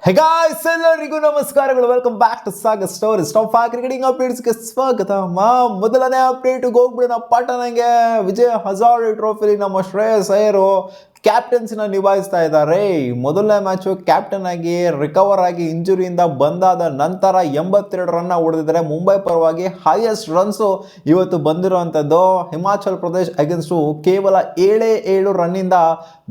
ಹೇ guys ಎಲ್ಲರಿಗೂ ನಮಸ್ಕಾರಗಳು. Welcome back to Saga Stories. Top 5 cricketing ಅಪ್ಡೇಟ್ಸ್ಗೆ ಸ್ವಾಗತ. ಮೊದಲನೇ ಅಪ್ಡೇಟ್ಗೆ ಹೋಗ್ಬಿಡೋಣ ಪಾಟನಂಗೆ. ವಿಜಯ್ ಹಜಾರೆ ಟ್ರೋಫಿಲಿ ನಮ್ಮ ಶ್ರೇಯಸ್ ಅಯ್ಯರ್ ಕ್ಯಾಪ್ಟನ್ಸಿನ ನಿಭಾಯಿಸ್ತಾ ಇದ್ದಾರೆ. ಮೊದಲನೇ ಮ್ಯಾಚು ಕ್ಯಾಪ್ಟನ್ ಆಗಿ ರಿಕವರ್ ಆಗಿ ಇಂಜುರಿಯಿಂದ ಬಂದಾದ ನಂತರ 82 ರನ್ನ ಹೊಡೆದಿದ್ದಾರೆ. ಮುಂಬೈ ಪರವಾಗಿ ಹೈಯೆಸ್ಟ್ ರನ್ಸು ಇವತ್ತು ಬಂದಿರುವಂಥದ್ದು. ಹಿಮಾಚಲ್ ಪ್ರದೇಶ್ ಅಗೇನ್ಸ್ಟು ಕೇವಲ 7 ರನ್ನಿಂದ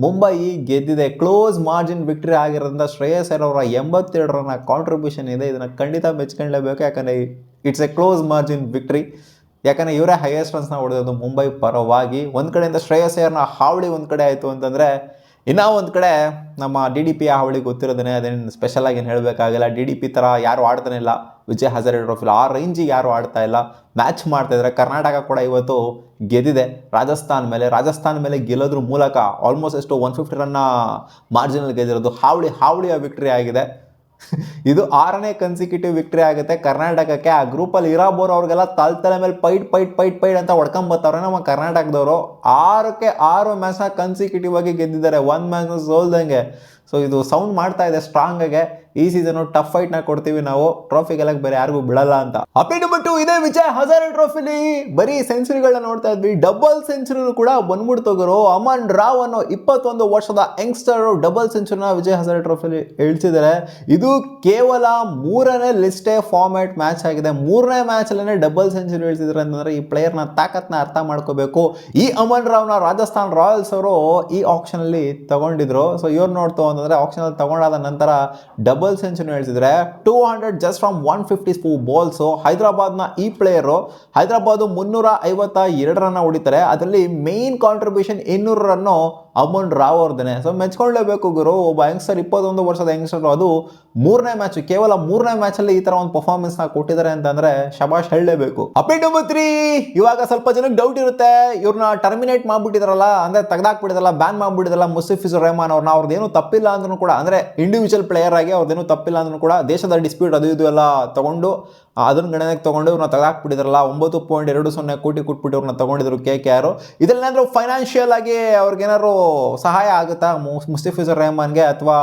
ಮುಂಬೈ ಗೆದ್ದಿದೆ. ಕ್ಲೋಸ್ ಮಾರ್ಜಿನ್ ವಿಕ್ಟರಿ ಆಗಿರೋದ್ರಿಂದ ಶ್ರೇಯಸ್ ಅಯ್ಯರ್ ಅವರ 82 ರನ್ನ ಕಾಂಟ್ರಿಬ್ಯೂಷನ್ ಇದೆ. ಇದನ್ನು ಖಂಡಿತ ಮೆಚ್ಕೊಳ್ಳೇಬೇಕು, ಯಾಕಂದರೆ it's A close margin victory. ಯಾಕಂದರೆ ಇವರೇ ಹೈಯೆಸ್ಟ್ ರನ್ಸ್ನ ಹೊಡೆಯೋದು ಮುಂಬೈ ಪರವಾಗಿ. ಒಂದು ಕಡೆಯಿಂದ ಶ್ರೇಯಸ್ ಅಯ್ಯರ್ನ ಹಾವಳಿ ಒಂದು ಕಡೆ ಆಯಿತು ಅಂತಂದರೆ, ಇನ್ನೂ ಒಂದು ಕಡೆ ನಮ್ಮ DDP ಹಾವಳಿ ಗೊತ್ತಿರೋದೇ. ಅದೇನು ಸ್ಪೆಷಲಾಗಿ ಏನು ಹೇಳಬೇಕಾಗಿಲ್ಲ. DDP ಥರ ಯಾರು ಆಡ್ತಾನೆ ಇಲ್ಲ ವಿಜಯ್ ಹಜಾರೆ ಟ್ರೋಫಿಲಿ. ಆ ರೇಂಜಿಗೆ ಯಾರು ಆಡ್ತಾ ಇಲ್ಲ, ಮ್ಯಾಚ್ ಮಾಡ್ತಾಯಿದ್ದಾರೆ. ಕರ್ನಾಟಕ ಕೂಡ ಇವತ್ತು ಗೆದ್ದಿದೆ ರಾಜಸ್ಥಾನ್ ಮೇಲೆ ಗೆಲ್ಲೋದ್ರ ಮೂಲಕ ಆಲ್ಮೋಸ್ಟ್ ಎಷ್ಟು 150 ರನ್ನ ಮಾರ್ಜಿನಲ್ಲಿ ಗೆದ್ದಿರೋದು. ಹಾವಳಿಯ ವಿಕ್ಟರಿ ಆಗಿದೆ. ಇದು 6ನೇ ಕನ್ಸಿಕ್ಯೂಟಿವ್ ವಿಕ್ಟರಿ ಆಗುತ್ತೆ ಕರ್ನಾಟಕಕ್ಕೆ. ಆ ಗ್ರೂಪಲ್ಲಿ ಇರಾಬೋರ್ ಅವ್ರಿಗೆಲ್ಲ ತಲೆ ಮೇಲೆ ಪೈಟ್ ಅಂತ ಹೊಡ್ಕೊಂಬತ್ತವ್ರೆ ನಮ್ಮ ಕರ್ನಾಟಕದವರು. 6ಕ್ಕೆ 6 ಮ್ಯಾಚ್ನ ಕನ್ಸಿಕ್ಯೂಟಿವ್ ಆಗಿ ಗೆದ್ದಿದ್ದಾರೆ, 1 ಮ್ಯಾಚ್ನ ಸೋಲ್ದಂಗೆ. ಸೊ ಇದು ಸೌಂಡ್ ಮಾಡ್ತಾ ಇದೆ ಸ್ಟ್ರಾಂಗ್ ಆಗಿ. ಈ ಸೀಸನು ಟಫ್ ಫೈಟ್ನ ಕೊಡ್ತೀವಿ ನಾವು, ಟ್ರೋಫಿ ಗೆಲ್ಲಕ್ಕೆ ಬೇರೆ ಯಾರಿಗೂ ಬಿಡಲ್ಲ ಅಂತ. ಅಪ್ಡೇಟ್ ನಂಬರ್ 2 ಇದೇ ವಿಜಯ್ ಹಜಾರೆ ಟ್ರೋಫಿಲಿ ಬರೀ ಸೆಂಚುರಿಗಳನ್ನ ನೋಡ್ತಾ ಇದ್ವಿ. ಡಬಲ್ ಸೆಂಚುರಿ ಕೂಡ ಬಂದ್ಬಿಡ್ತೋಗರು. ಅಮನ್ ರಾವ್ ಅನ್ನೋ 21 ವರ್ಷದ ಯಂಗ್ಸ್ಟರ್ ಡಬಲ್ ಸೆಂಚುರಿನ ವಿಜಯ್ ಹಜಾರೆ ಟ್ರೋಫಿಲಿ ಇಳಿಸಿದ್ದಾರೆ. ಇದು ಕೇವಲ 3ನೇ ಲಿಸ್ಟೇ ಫಾರ್ಮ್ಯಾಟ್ ಮ್ಯಾಚ್ ಆಗಿದೆ. 3ನೇ ಮ್ಯಾಚಲ್ಲೇ ಡಬಲ್ ಸೆಂಚುರಿ ಇಳಿಸಿದ್ದಾರೆ ಅಂತಂದ್ರೆ ಈ ಪ್ಲೇಯರ್ನ ತಾಕತ್ನ ಅರ್ಥ ಮಾಡ್ಕೋಬೇಕು. ಈ ಅಮನ್ ರಾವ್ನ ರಾಜಸ್ಥಾನ್ ರಾಯಲ್ಸ್ ಅವರು ಈ ಆಕ್ಷನಲ್ಲಿ ತಗೊಂಡಿದ್ರು. ಸೊ ಇವ್ರು ನೋಡ್ತು ಅಂತಂದ್ರೆ ಆಕ್ಷನಲ್ಲಿ ತಗೊಂಡಾದ ನಂತರ ಡಬಲ್ ಸೆಂಚುರಿ ಹೇಳ್ತಿದ್ರೆ 200 ಜಸ್ಟ್ ಫ್ರಮ್ 154 ಬಾಲ್ಸ್. ಹೈದರಾಬಾದ್ನ ಈ ಪ್ಲೇಯರು ಹೈದರಾಬಾದ್ 352 ರನ್ನ ಹೊಡಿತಾರೆ. ಅದರಲ್ಲಿ ಮೇನ್ ಕಾಂಟ್ರಿಬ್ಯೂಷನ್ 200 ರನ್ನು ಅಮನ್ ರಾವ್ ಅವ್ರದ್ದೇನೆ. ಸೊ ಮೆಚ್ಕೊಳ್ಳೇಬೇಕು ಗುರು. ಒಬ್ಬ ಯಂಗ್ಸ್ಟರ್ 21 ವರ್ಷದ ಯಂಗ್ಸ್ಟರ್, ಅದು 3ನೇ ಮ್ಯಾಚ್, ಕೇವಲ 3ನೇ ಮ್ಯಾಚಲ್ಲಿ ಈ ತರ ಒಂದು ಪರ್ಫಾರ್ಮೆನ್ಸ್ ನ ಕೊಟ್ಟಿದ್ದಾರೆ ಅಂತಂದ್ರೆ ಶಬಾಷ್ ಹೇಳಲೇಬೇಕು. ಅಪ್ಡೇಟ್ ನಂಬರ್ 3, ಇವಾಗ ಸ್ವಲ್ಪ ಜನಕ್ಕೆ ಡೌಟ್ ಇರುತ್ತೆ, ಇವ್ರನ್ನ ಟರ್ಮಿನೇಟ್ ಮಾಡ್ಬಿಟ್ಟಿದಾರಲ್ಲ, ಅಂದ್ರೆ ತೆಗೆದಾಕ್ಬಿಟ್ಟಿದಾರಲ್ಲ, ಬ್ಯಾನ್ ಮಾಡ್ಬಿಟ್ಟಿದಾರಲ್ಲ ಮುಸ್ತಫಿಜುರ್ ರೆಹಮಾನ್ ಅವ್ರನ್ನ. ಅವ್ರದ್ದೇನು ತಪ್ಪಿಲ್ಲ ಅಂದ್ರೂ ಕೂಡ, ಅಂದ್ರೆ ಇಂಡಿವಿಜುವಲ್ ಪ್ಲೇಯರ್ ಆಗಿ ಅವ್ರದ್ದೇನು ತಪ್ಪಿಲ್ಲ ಅಂದ್ರೂ ಕೂಡ ದೇಶದ ಡಿಸ್ಪ್ಯೂಟ್ ಅದು ಇದು ಎಲ್ಲ ತಗೊಂಡು ಅದನ್ನ ಗಣನೆಗೆ ತಗೊಂಡು ಇವ್ರನ್ನ ತೆಗೆದಾಕ್ಬಿಟ್ಟಿದಾರಲ್ಲ. 9.20 ಕೋಟಿ ಕೊಟ್ಬಿಟ್ಟು ಇವ್ರನ್ನ ತಗೊಂಡಿದ್ರು KKR. ಇದರಲ್ಲೇನಾದ್ರು ಫೈನಾನ್ಷಿಯಲ್ ಆಗಿ ಅವ್ರಿಗೇನಾದ್ರು ಸಹಾಯ ಆಗುತ್ತಾ ಮುಸ್ತಫಿಜುರ್ ರೆಹಮಾನ್ಗೆ, ಅಥವಾ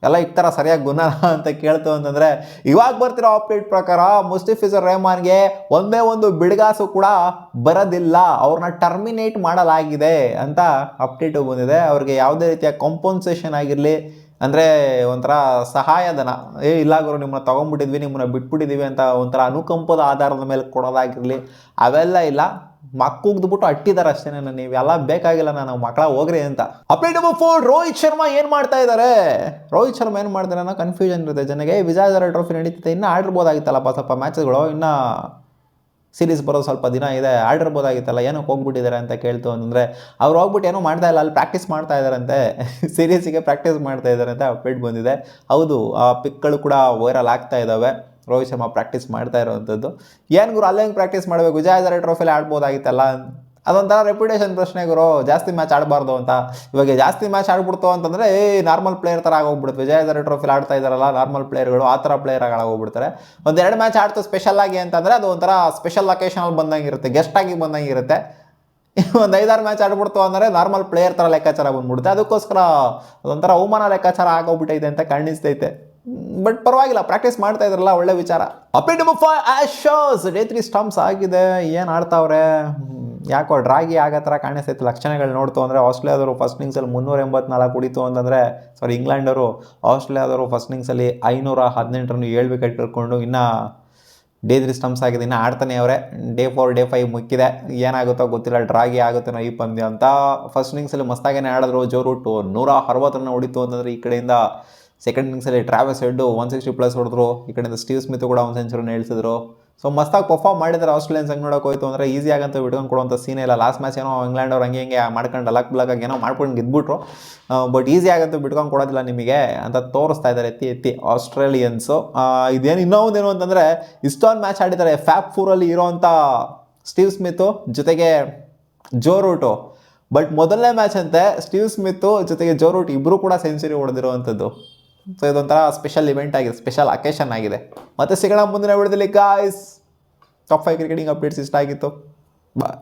ಎಲ್ಲ ಈ ಥರ ಸರಿಯಾಗಿ ಗುಣ ಅಂತ ಕೇಳ್ತು ಅಂತಂದರೆ, ಇವಾಗ ಬರ್ತಿರೋ ಅಪ್ಡೇಟ್ ಪ್ರಕಾರ ಮುಸ್ತಫಿಜುರ್ ರೆಹಮಾನ್ಗೆ ಒಂದೇ ಒಂದು ಬಿಡುಗಾಸು ಕೂಡ ಬರೋದಿಲ್ಲ, ಅವ್ರನ್ನ ಟರ್ಮಿನೇಟ್ ಮಾಡಲಾಗಿದೆ ಅಂತ ಅಪ್ಡೇಟು ಬಂದಿದೆ. ಅವ್ರಿಗೆ ಯಾವುದೇ ರೀತಿಯ ಕಾಂಪನ್ಸೇಷನ್ ಆಗಿರಲಿ, ಅಂದರೆ ಒಂಥರ ಸಹಾಯಧನ, ಇಲ್ಲ ಗುರು ನಿಮ್ಮನ್ನ ತೊಗೊಂಡ್ಬಿಟ್ಟಿದ್ವಿ, ನಿಮ್ಮನ್ನ ಬಿಟ್ಬಿಟ್ಟಿದ್ದೀವಿ ಅಂತ ಒಂಥರ ಅನುಕಂಪದ ಆಧಾರದ ಮೇಲೆ ಕೊಡೋದಾಗಿರಲಿ, ಅವೆಲ್ಲ ಇಲ್ಲ. ಮಕ್ಕುಗ್ದ್ಬಿಟ್ಟು ಅಟ್ಟಿದ್ದಾರೆ ಅಷ್ಟೇ. ನೀವೆಲ್ಲ ಬೇಕಾಗಿಲ್ಲ, ನಾನು ಮಕ್ಕಳ ಹೋಗ್ರಿ ಅಂತ. ಅಪ್ಡೇಟ್ ನಂಬರ್ 4, ರೋಹಿತ್ ಶರ್ಮಾ ಏನು ಮಾಡ್ತಾ ಇದ್ದಾರೆ ಅನ್ನೋ ಕನ್ಫ್ಯೂಷನ್ ಇರುತ್ತೆ ಜನಗೆ. ವಿಜಯ್ ಹಜಾರೆ ಟ್ರೋಫಿ ನಡೀತಿದೆ, ಇನ್ನೂ ಆಡಿರ್ಬೋದಾಗಿತ್ತಲ್ಲಪ್ಪ ಸ್ವಲ್ಪ ಮ್ಯಾಚಸ್ಗಳು, ಇನ್ನೂ ಸೀರೀಸ್ ಬರೋದು ಸ್ವಲ್ಪ ದಿನ ಇದೆ, ಆಡಿರ್ಬೋದಾಗಿತ್ತಲ್ಲ, ಏನಕ್ಕೆ ಹೋಗ್ಬಿಟ್ಟಿದ್ದಾರೆ ಅಂತ ಕೇಳ್ತು ಅಂತಂದರೆ, ಅವ್ರು ಹೋಗ್ಬಿಟ್ಟು ಏನೂ ಮಾಡ್ತಾ ಇಲ್ಲ, ಅಲ್ಲಿ ಪ್ರಾಕ್ಟೀಸ್ ಮಾಡ್ತಾ ಇದ್ದಾರಂತೆ, ಸೀರೀಸಿಗೆ ಪ್ರಾಕ್ಟೀಸ್ ಮಾಡ್ತಾ ಇದ್ದಾರೆ ಅಂತ ಅಪ್ಡೇಟ್ ಬಂದಿದೆ. ಹೌದು, ಆ ಪಿಕ್ಗಳು ಕೂಡ ವೈರಲ್ ಆಗ್ತಾ ಇದ್ದಾವೆ. ರೋಹಿತ್ ಶರ್ಮಾ ಪ್ರಾಕ್ಟೀಸ್ ಮಾಡ್ತಾ ಇರೋವಂಥದ್ದು. ಏನು ಗುರು ಅಲ್ಲೇ ಹೆಂಗೆ ಪ್ರಾಕ್ಟೀಸ್ ಮಾಡಬೇಕು, ವಿಜಯ್ ಹಜಾರೆ ಟ್ರೋಫಿಲಿ ಆಡ್ಬೋದಾಗಿತ್ತಲ್ಲ, ಅದೊಂಥರ ರೆಪ್ಯುಟೇಷನ್ ಪ್ರಶ್ನೆ ಗುರು. ಜಾಸ್ತಿ ಮ್ಯಾಚ್ ಆಡಬಾರ್ದು ಅಂತ. ಇವಾಗ ಜಾಸ್ತಿ ಮ್ಯಾಚ್ ಆಡ್ಬಿಡ್ತು ಅಂತಂದರೆ ನಾರ್ಮಲ್ ಪ್ಲೇಯರ್ ಥರ ಆಗೋಗ್ಬಿಡುತ್ತೆ. ವಿಜಯ್ ಹಜಾರೆ ಟ್ರೋಫಿಲಿ ಆಡ್ತಾ ಇದ್ದಾರಲ್ಲ ನಾರ್ಮಲ್ ಪ್ಲೇಯರ್ಗಳು, ಆ ಥರ ಪ್ಲೇಯರ್ ಆಗೋಗ್ಬಿಡ್ತಾರೆ. 1-2 ಮ್ಯಾಚ್ ಆಡ್ತು ಸ್ಪೆಷಲ್ ಆಗಿ ಅಂತಂದರೆ ಅದು ಒಂಥರ ಸ್ಪೆಷಲ್ ಅಕೇಶನಲ್ಲಿ ಬಂದಂಗೆ ಇರುತ್ತೆ, ಗೆಸ್ಟ್ ಆಗಿ ಬಂದಂಗೆ ಇರುತ್ತೆ. ಒಂದು 5-6 ಮ್ಯಾಚ್ ಆಡ್ಬಿಡ್ತು ಅಂದರೆ ನಾರ್ಮಲ್ ಪ್ಲೇಯರ್ ಥರ ಲೆಕ್ಕಾಚಾರ ಬಂದ್ಬಿಡುತ್ತೆ. ಅದಕ್ಕೋಸ್ಕರ ಅದೊಂಥರ ಅವಮಾನ ಲೆಕ್ಕಾಚಾರ ಆಗೋಗ್ಬಿಟ್ಟೈತೆ ಅಂತ ಕಾಣಿಸ್ತೈತೆ. ಬಟ್ ಪರವಾಗಿಲ್ಲ, ಪ್ರಾಕ್ಟೀಸ್ ಮಾಡ್ತಾ ಇದ್ರಲ್ಲ, ಒಳ್ಳೆ ವಿಚಾರ. Update number 5, ashes day 3 stumps ಆಗಿದೆ. ಏನು ಆಡ್ತಾವ್ರೆ ಯಾಕೋ ಡ್ರಾಗಿ ಆಗೋ ಥರ ಕಾಣಿಸ್ತೈತೆ ಲಕ್ಷಣಗಳು ನೋಡ್ತು ಅಂದರೆ. ಆಸ್ಟ್ರೇಲಿಯಾದವರು ಫಸ್ಟ್ ಇನ್ನಿಂಗ್ಸಲ್ಲಿ 384 ಹೊಡಿತು ಅಂತಂದರೆ, ಇಂಗ್ಲೆಂಡವರು ಆಸ್ಟ್ರೇಲಿಯಾದವರು ಫಸ್ಟ್ ಇನ್ನಿಂಗ್ಸಲ್ಲಿ 518 ರನ್ 7 ವಿಕೆಟ್ ಕಳ್ಕೊಂಡು ಇನ್ನು ಡೇ 3 ಸ್ಟಂಪ್ಸ್ ಆಗಿದೆ. ಇನ್ನು ಆಡ್ತಾನೆ ಅವರೇ. ಡೇ 4 ಡೇ 5 ಮುಕ್ಕಿದೆ, ಏನಾಗುತ್ತೋ ಗೊತ್ತಿಲ್ಲ, ಡ್ರಾಗಿ ಆಗುತ್ತೇನೋ ಈ ಪಂದ್ಯ ಅಂತ. ಫಸ್ಟ್ ಇನ್ನಿಂಗ್ಸಲ್ಲಿ ಮಸ್ತಾಗೇನೆ ಆಡಿದ್ರು. ಜೋ ರೂಟ್ 160 ರನ್ ಹೊಡಿತು ಅಂತಂದರೆ, ಈ ಕಡೆಯಿಂದ ಸೆಕೆಂಡ್ ಇನ್ನಿಂಗ್ಸಲ್ಲಿ ಟ್ರಾವಿಸ್ ಹೆಡ್ 160+ ಹೊಡೆದ್ರು. ಈ ಕಡೆಯಿಂದ ಸ್ಟೀವ್ ಸ್ಮಿತ್ ಕೂಡ 1 ಸೆಂಚುರಿನ ಹೇಳ್ತಿದ್ರು. ಸೊ ಮಸ್ತಾಗಿ ಪರ್ಫಾರ್ಮ್ ಮಾಡಿದ್ದಾರೆ ಆಸ್ಟ್ರೇಲಿಯನ್ಸ್. ಹಂಗೆ ನೋಡೋಕೆ ಹೋಯ್ತು ಅಂದರೆ ಈಸಿ ಆಗಂತ ಬಿಟ್ಕೊಂಡು ಕೊಡುವಂಥ ಸೀನೇ ಇಲ್ಲ. ಲಾಸ್ಟ್ ಮ್ಯಾಚ್ ಏನೋ ಇಂಗ್ಲೆಂಡ್ ಅವ್ರು ಹಂಗೆ ಮಾಡ್ಕೊಂಡು ಲಕ್ ಏನೋ ಮಾಡ್ಕೊಂಡು ಗೆದ್ಬಿಟ್ರು. ಬಟ್ ಈಸಿ ಆಗಂತೂ ಬಿಟ್ಕೊಂಡು ಕೊಡೋದಿಲ್ಲ ನಿಮಗೆ ಅಂತ ತೋರಿಸ್ತಾ ಇದ್ದಾರೆ ಎತ್ತಿ ಆಸ್ಟ್ರೇಲಿಯನ್ಸು. ಇದೇನು ಇನ್ನೊಂದೇನು ಅಂತಂದರೆ, ಇಷ್ಟೊಂದು ಮ್ಯಾಚ್ ಆಡಿದ್ದಾರೆ ಫ್ಯಾಪ್ 4ಅಲ್ಲಿ ಇರೋವಂಥ ಸ್ಟೀವ್ ಸ್ಮಿತ್ತು ಜೊತೆಗೆ ಜೋ ರೂಟು. ಬಟ್ ಮೊದಲನೇ ಮ್ಯಾಚ್ ಅಂತೆ ಸ್ಟೀವ್ ಸ್ಮಿತ್ತು ಜೊತೆಗೆ ಜೋ ರೂಟ್ ಇಬ್ಬರು ಕೂಡ ಸೆಂಚುರಿ ಹೊಡೆದಿರುವಂಥದ್ದು. ಸೊ ಇದೊಂಥರ ಸ್ಪೆಷಲ್ ಇವೆಂಟ್ ಆಗಿದೆ, ಸ್ಪೆಷಲ್ ಅಕೇಶನ್ ಆಗಿದೆ. ಮತ್ತೆ ಸಿಗೋಣ ಮುಂದಿನ ವಿಡಿಯೋದಲ್ಲಿ ಗಾಯ್ಸ್. ಟಾಪ್ 5 ಕ್ರಿಕೆಟಿಂಗ್ ಅಪ್ಡೇಟ್ಸ್ ಇಷ್ಟ ಆಗಿತ್ತು. ಬಾಯ್.